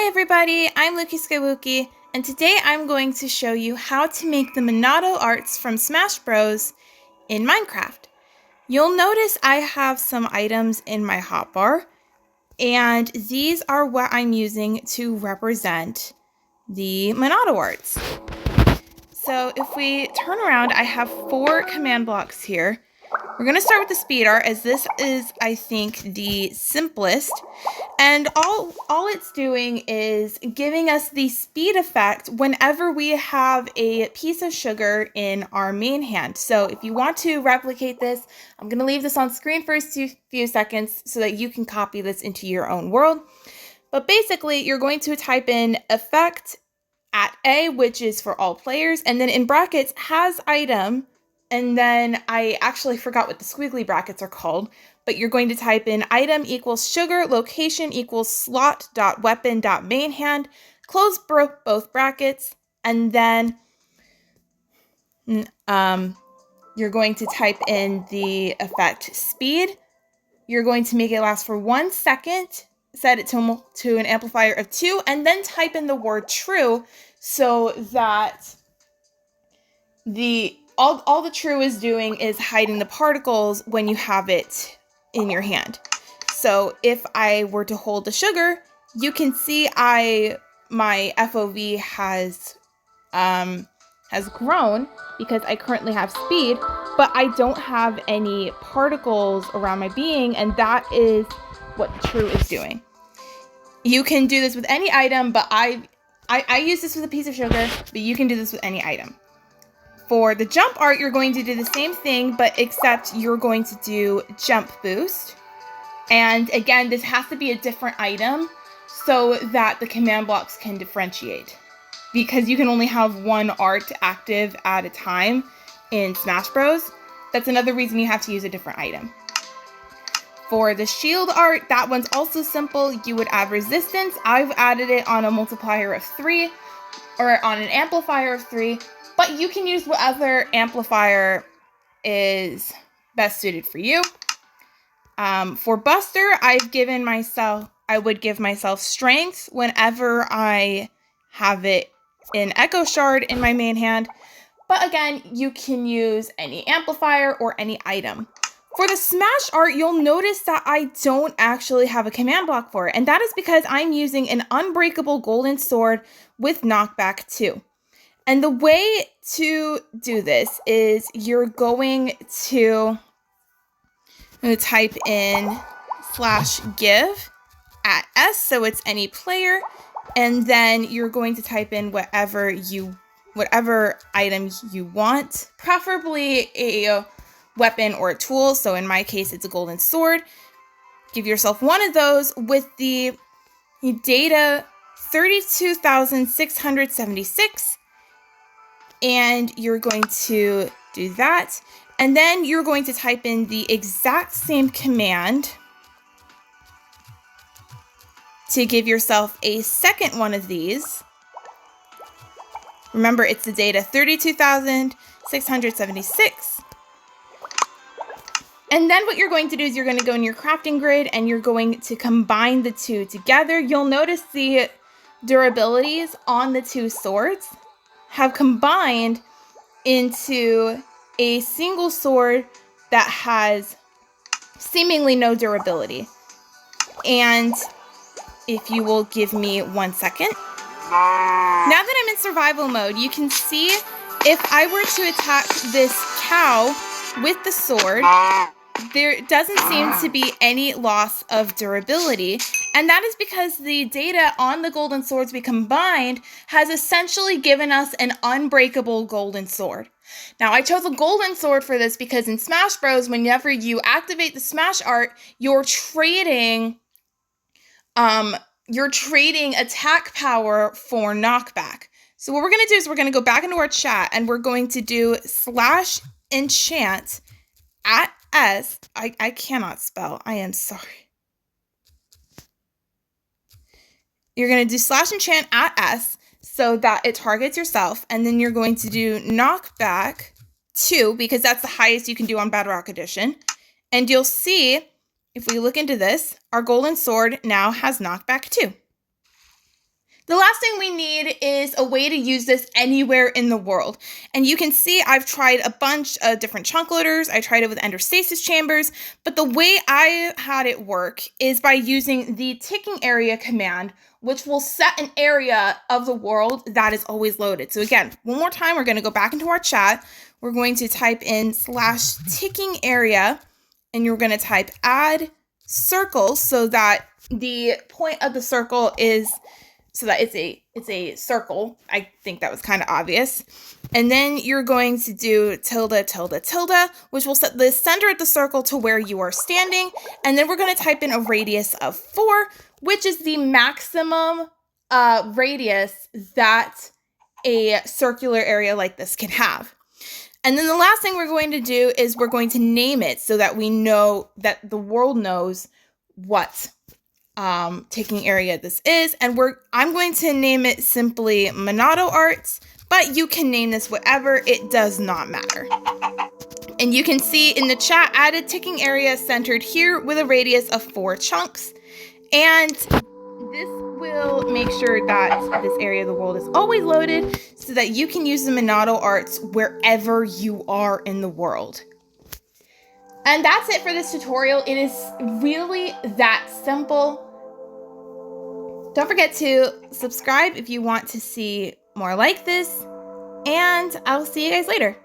Hi everybody, I'm Luki Skywookie, and today I'm going to show you how to make the Monado arts from Smash Bros. In Minecraft. You'll notice I have some items in my hotbar, and these are what I'm using to represent the Monado arts. So if we turn around, I have 4 command blocks here. We're going to start with the speed art, as this is, I think, the simplest. And all it's doing is giving us the speed effect whenever we have a piece of sugar in our main hand. So if you want to replicate this, I'm going to leave this on screen for a few seconds so that you can copy this into your own world. But basically, you're going to type in effect at A, which is for all players, and then in brackets has item, and then I actually forgot what the squiggly brackets are called, but you're going to type in item equals sugar, location equals slot.weapon.mainhand, close both brackets, and then you're going to type in the effect speed. You're going to make it last for 1 second, set it to an amplifier of 2, and then type in the word true so that all the true is doing is hiding the particles when you have it in your hand. So if I were to hold the sugar, you can see my FOV has grown because I currently have speed, but I don't have any particles around my being, and that is what the true is doing. You can do this with any item, but I use this with a piece of sugar, but you can do this with any item. For the jump art, you're going to do the same thing, but except you're going to do jump boost. And again, this has to be a different item so that the command blocks can differentiate, because you can only have one art active at a time in Smash Bros. That's another reason you have to use a different item. For the shield art, that one's also simple. You would add resistance. I've added it on a multiplier of 3 or on an amplifier of 3, but you can use whatever amplifier is best suited for you. For Buster, I would give myself strength whenever I have it in Echo Shard in my main hand. But again, you can use any amplifier or any item. For the Smash art, you'll notice that I don't actually have a command block for it, and that is because I'm using an unbreakable golden sword with knockback 2. And the way to do this is you're going to type in /give at S, so it's any player, and then you're going to type in whatever item you want, preferably a weapon or a tool. So in my case, it's a golden sword. Give yourself one of those with the data 32,676, and you're going to do that. And then you're going to type in the exact same command to give yourself a second one of these. Remember, it's the data 32,676. And then what you're going to do is you're going to go in your crafting grid and you're going to combine the two together. You'll notice the durabilities on the two swords have combined into a single sword that has seemingly no durability. And if you will give me 1 second. Now that I'm in survival mode, you can see if I were to attack this cow with the sword, there doesn't seem to be any loss of durability, and that is because the data on the golden swords we combined has essentially given us an unbreakable golden sword. Now, I chose a golden sword for this because in Smash Bros, whenever you activate the Smash art, you're trading attack power for knockback. So what we're going to do is we're going to go back into our chat and we're going to do /enchant at S. I cannot spell. I am sorry. You're going to do /enchant at S so that it targets yourself. And then you're going to do knockback 2 because that's the highest you can do on Bedrock Edition. And you'll see, if we look into this, our golden sword now has knockback 2. The last thing we need is a way to use this anywhere in the world. And you can see I've tried a bunch of different chunk loaders. I tried it with endostasis chambers, but the way I had it work is by using the ticking area command, which will set an area of the world that is always loaded. So again, one more time, we're going to go back into our chat. We're going to type in /ticking area, and you're going to type add circle so that the point of the circle is so that it's a circle. I think that was kind of obvious. And then you're going to do tilde, which will set the center of the circle to where you are standing. And then we're going to type in a radius of 4, which is the maximum radius that a circular area like this can have. And then the last thing we're going to do is we're going to name it so that we know that the world knows what ticking area this is. And I'm going to name it simply Monado Arts, but you can name this whatever, it does not matter. And you can see in the chat, added ticking area centered here with a radius of 4 chunks. And this will make sure that this area of the world is always loaded so that you can use the Monado Arts wherever you are in the world. And that's it for this tutorial. It is really that simple. Don't forget to subscribe if you want to see more like this, and I'll see you guys later.